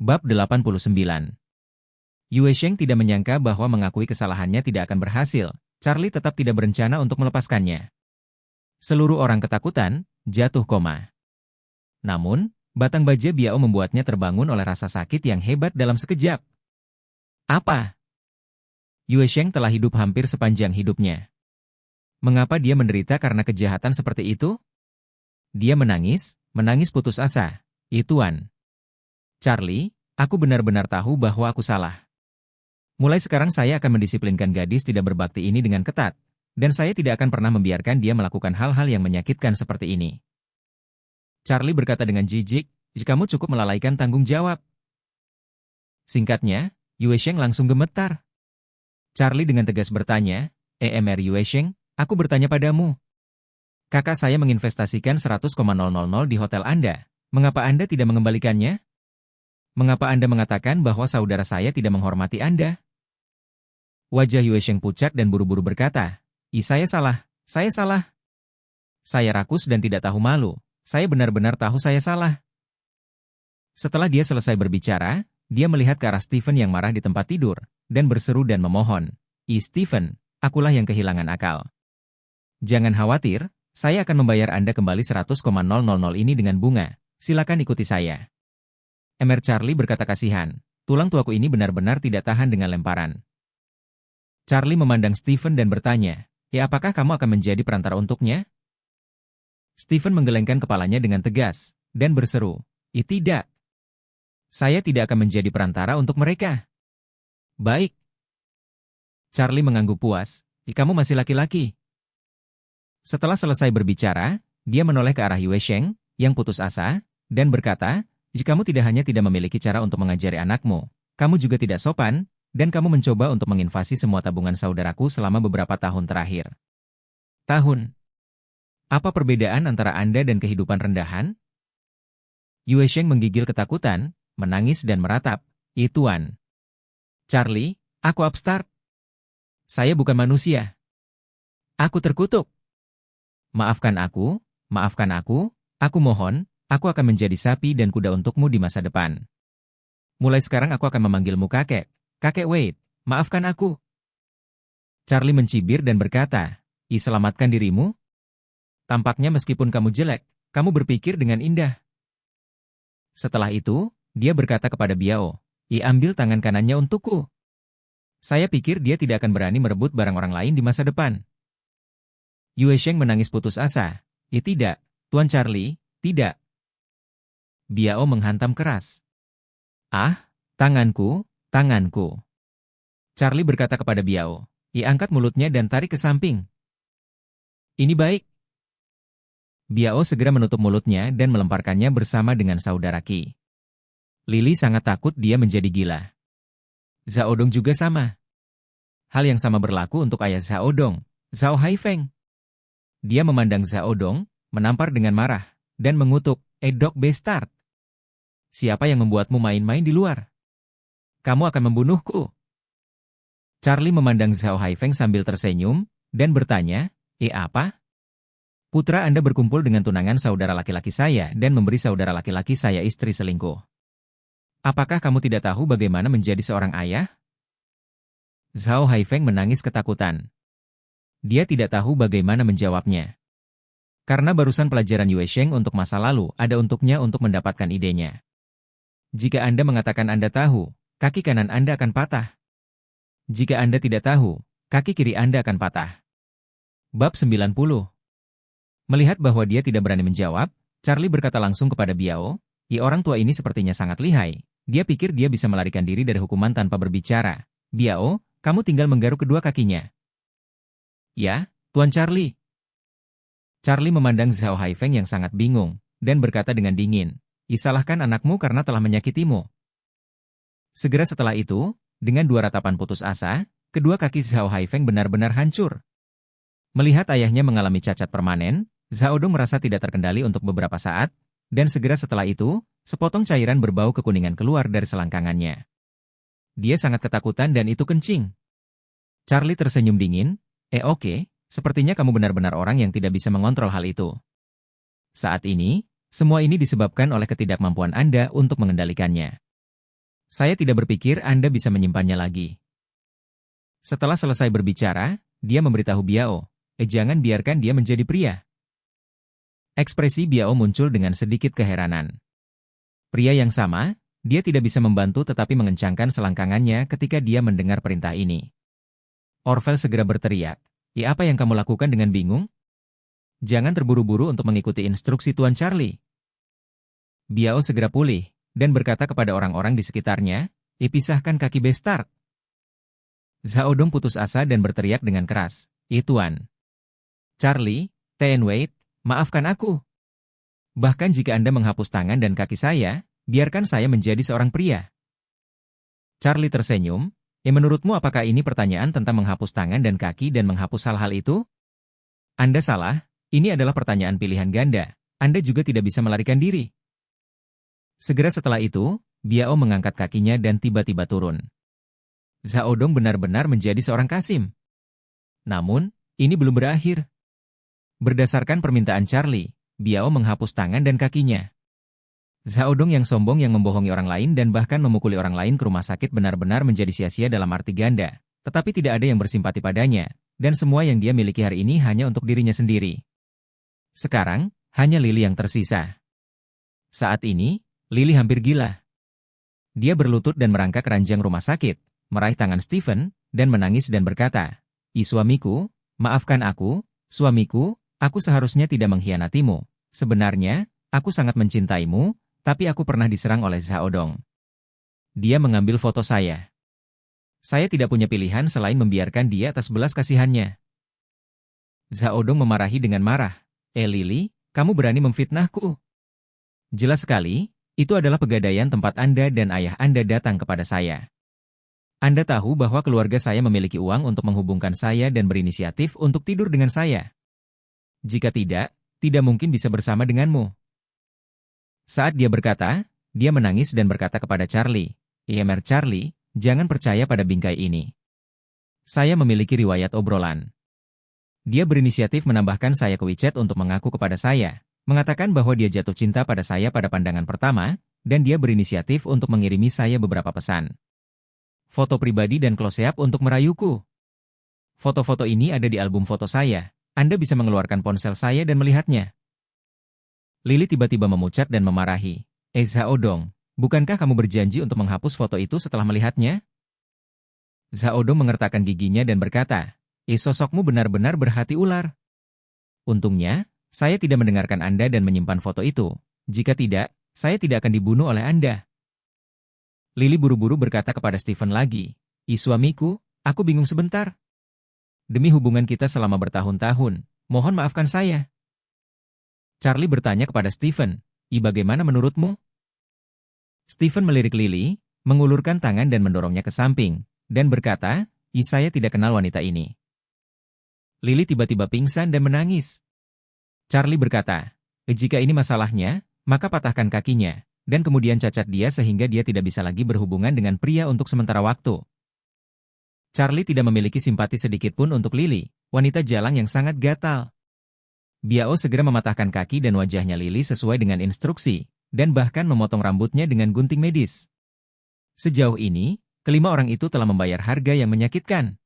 Bab 89. Yue Sheng tidak menyangka bahwa mengakui kesalahannya tidak akan berhasil. Charlie tetap tidak berencana untuk melepaskannya. Seluruh orang ketakutan, jatuh koma. Namun, batang baja Biao membuatnya terbangun oleh rasa sakit yang hebat dalam sekejap. Apa? Yue Sheng telah hidup hampir sepanjang hidupnya. Mengapa dia menderita karena kejahatan seperti itu? Dia menangis putus asa. Tuan. Charlie, aku benar-benar tahu bahwa aku salah. Mulai sekarang saya akan mendisiplinkan gadis tidak berbakti ini dengan ketat, dan saya tidak akan pernah membiarkan dia melakukan hal-hal yang menyakitkan seperti ini. Charlie berkata dengan jijik, kamu cukup melalaikan tanggung jawab. Singkatnya, Yue Sheng langsung gemetar. Charlie dengan tegas bertanya, Mr. Yue Sheng, aku bertanya padamu. Kakak saya menginvestasikan 100,000 di hotel Anda. Mengapa Anda tidak mengembalikannya? Mengapa Anda mengatakan bahwa saudara saya tidak menghormati Anda? Wajah Yue Sheng pucat dan buru-buru berkata, saya salah, saya salah. Saya rakus dan tidak tahu malu, saya benar-benar tahu saya salah. Setelah dia selesai berbicara, dia melihat ke arah Stephen yang marah di tempat tidur, dan berseru dan memohon, Stephen, akulah yang kehilangan akal. Jangan khawatir, saya akan membayar Anda kembali 100,000 ini dengan bunga, silakan ikuti saya. Mr. Charlie berkata kasihan, tulang tuaku ini benar-benar tidak tahan dengan lemparan. Charlie memandang Stephen dan bertanya, apakah kamu akan menjadi perantara untuknya? Stephen menggelengkan kepalanya dengan tegas, dan berseru, tidak. Saya tidak akan menjadi perantara untuk mereka. Baik. Charlie mengangguk puas, kamu masih laki-laki. Setelah selesai berbicara, dia menoleh ke arah Yue Sheng, yang putus asa, dan berkata, jika kamu tidak hanya tidak memiliki cara untuk mengajari anakmu, kamu juga tidak sopan, dan kamu mencoba untuk menginvasi semua tabungan saudaraku selama beberapa tahun terakhir. Tahun? Apa perbedaan antara Anda dan kehidupan rendahan? Yue Sheng menggigil ketakutan, menangis dan meratap, Tuan. Charlie, aku upstart. Saya bukan manusia. Aku terkutuk. Maafkan aku, aku mohon, aku akan menjadi sapi dan kuda untukmu di masa depan. Mulai sekarang aku akan memanggilmu kakek. Kakek Wade, maafkan aku. Charlie mencibir dan berkata, selamatkan dirimu? Tampaknya meskipun kamu jelek, kamu berpikir dengan indah. Setelah itu, dia berkata kepada Biao, ambil tangan kanannya untukku. Saya pikir dia tidak akan berani merebut barang orang lain di masa depan. Yue Sheng menangis putus asa. Tidak, Tuan Charlie, tidak. Biao menghantam keras. Tanganku. Charlie berkata kepada Biao, angkat mulutnya dan tarik ke samping. Ini baik. Biao segera menutup mulutnya dan melemparkannya bersama dengan saudara Qi. Lily sangat takut dia menjadi gila. Zhao Dong juga sama. Hal yang sama berlaku untuk ayah Zhao Dong, Zhao Haifeng. Dia memandang Zhao Dong, menampar dengan marah, dan mengutuk, dog bastard. Siapa yang membuatmu main-main di luar? Kamu akan membunuhku. Charlie memandang Zhao Haifeng sambil tersenyum, dan bertanya, apa? Putra Anda berkumpul dengan tunangan saudara laki-laki saya dan memberi saudara laki-laki saya istri selingkuh. Apakah kamu tidak tahu bagaimana menjadi seorang ayah? Zhao Haifeng menangis ketakutan. Dia tidak tahu bagaimana menjawabnya. Karena barusan pelajaran Yue Sheng untuk masa lalu ada untuknya untuk mendapatkan idenya. Jika Anda mengatakan Anda tahu, kaki kanan Anda akan patah. Jika Anda tidak tahu, kaki kiri Anda akan patah. Bab 90. Melihat bahwa dia tidak berani menjawab, Charlie berkata langsung kepada Biao, orang tua ini sepertinya sangat lihai. Dia pikir dia bisa melarikan diri dari hukuman tanpa berbicara. Biao, kamu tinggal menggaruk kedua kakinya. Ya, Tuan Charlie. Charlie memandang Zhao Haifeng yang sangat bingung, dan berkata dengan dingin, salahkan anakmu karena telah menyakitimu. Segera setelah itu, dengan dua ratapan putus asa, kedua kaki Zhao Haifeng benar-benar hancur. Melihat ayahnya mengalami cacat permanen, Zhao Dong merasa tidak terkendali untuk beberapa saat, dan segera setelah itu, sepotong cairan berbau kekuningan keluar dari selangkangannya. Dia sangat ketakutan dan itu kencing. Charlie tersenyum dingin, oke, sepertinya kamu benar-benar orang yang tidak bisa mengontrol hal itu. Saat ini, semua ini disebabkan oleh ketidakmampuan Anda untuk mengendalikannya. Saya tidak berpikir Anda bisa menyimpannya lagi. Setelah selesai berbicara, dia memberitahu Biao, jangan biarkan dia menjadi pria. Ekspresi Biao muncul dengan sedikit keheranan. Pria yang sama, dia tidak bisa membantu tetapi mengencangkan selangkangannya ketika dia mendengar perintah ini. Orvel segera berteriak, apa yang kamu lakukan dengan bingung? Jangan terburu-buru untuk mengikuti instruksi Tuan Charlie. Biao segera pulih, dan berkata kepada orang-orang di sekitarnya, pisahkan kaki Bestart. Zhaodong putus asa dan berteriak dengan keras, Tuan. Charlie, Wait, maafkan aku. Bahkan jika Anda menghapus tangan dan kaki saya, biarkan saya menjadi seorang pria. Charlie tersenyum, menurutmu apakah ini pertanyaan tentang menghapus tangan dan kaki dan menghapus hal-hal itu? Anda salah, ini adalah pertanyaan pilihan ganda, Anda juga tidak bisa melarikan diri. Segera setelah itu, Biao mengangkat kakinya dan tiba-tiba turun. Zhaodong benar-benar menjadi seorang Kasim. Namun, ini belum berakhir. Berdasarkan permintaan Charlie, Biao menghapus tangan dan kakinya. Zhaodong yang sombong yang membohongi orang lain dan bahkan memukuli orang lain ke rumah sakit benar-benar menjadi sia-sia dalam arti ganda, tetapi tidak ada yang bersimpati padanya, dan semua yang dia miliki hari ini hanya untuk dirinya sendiri. Sekarang, hanya Lily yang tersisa. Saat ini, Lily hampir gila. Dia berlutut dan merangkak ranjang rumah sakit, meraih tangan Stephen, dan menangis dan berkata, suamiku, maafkan aku, suamiku, aku seharusnya tidak mengkhianatimu. Sebenarnya, aku sangat mencintaimu, tapi aku pernah diserang oleh Zhaodong. Dia mengambil foto saya. Saya tidak punya pilihan selain membiarkan dia atas belas kasihannya. Zhaodong memarahi dengan marah. Lily, kamu berani memfitnahku? Jelas sekali, itu adalah pegadaian tempat Anda dan ayah Anda datang kepada saya. Anda tahu bahwa keluarga saya memiliki uang untuk menghubungkan saya dan berinisiatif untuk tidur dengan saya. Jika tidak mungkin bisa bersama denganmu. Saat dia berkata, dia menangis dan berkata kepada Charlie, Charlie, jangan percaya pada bingkai ini. Saya memiliki riwayat obrolan. Dia berinisiatif menambahkan saya ke WeChat untuk mengaku kepada saya, mengatakan bahwa dia jatuh cinta pada saya pada pandangan pertama, dan dia berinisiatif untuk mengirimi saya beberapa pesan. Foto pribadi dan close-up untuk merayuku. Foto-foto ini ada di album foto saya. Anda bisa mengeluarkan ponsel saya dan melihatnya. Lily tiba-tiba memucat dan memarahi. Zhaodong, bukankah kamu berjanji untuk menghapus foto itu setelah melihatnya? Zhaodong mengertakkan giginya dan berkata, sosokmu benar-benar berhati ular. Untungnya, saya tidak mendengarkan Anda dan menyimpan foto itu. Jika tidak, saya tidak akan dibunuh oleh Anda. Lily buru-buru berkata kepada Stephen lagi, suamiku, aku bingung sebentar. Demi hubungan kita selama bertahun-tahun, mohon maafkan saya. Charlie bertanya kepada Stephen, bagaimana menurutmu? Stephen melirik Lily, mengulurkan tangan dan mendorongnya ke samping, dan berkata, saya tidak kenal wanita ini. Lily tiba-tiba pingsan dan menangis. Charlie berkata, jika ini masalahnya, maka patahkan kakinya, dan kemudian cacat dia sehingga dia tidak bisa lagi berhubungan dengan pria untuk sementara waktu. Charlie tidak memiliki simpati sedikit pun untuk Lily, wanita jalang yang sangat gatal. Biao segera mematahkan kaki dan wajahnya Lily sesuai dengan instruksi, dan bahkan memotong rambutnya dengan gunting medis. Sejauh ini, kelima orang itu telah membayar harga yang menyakitkan.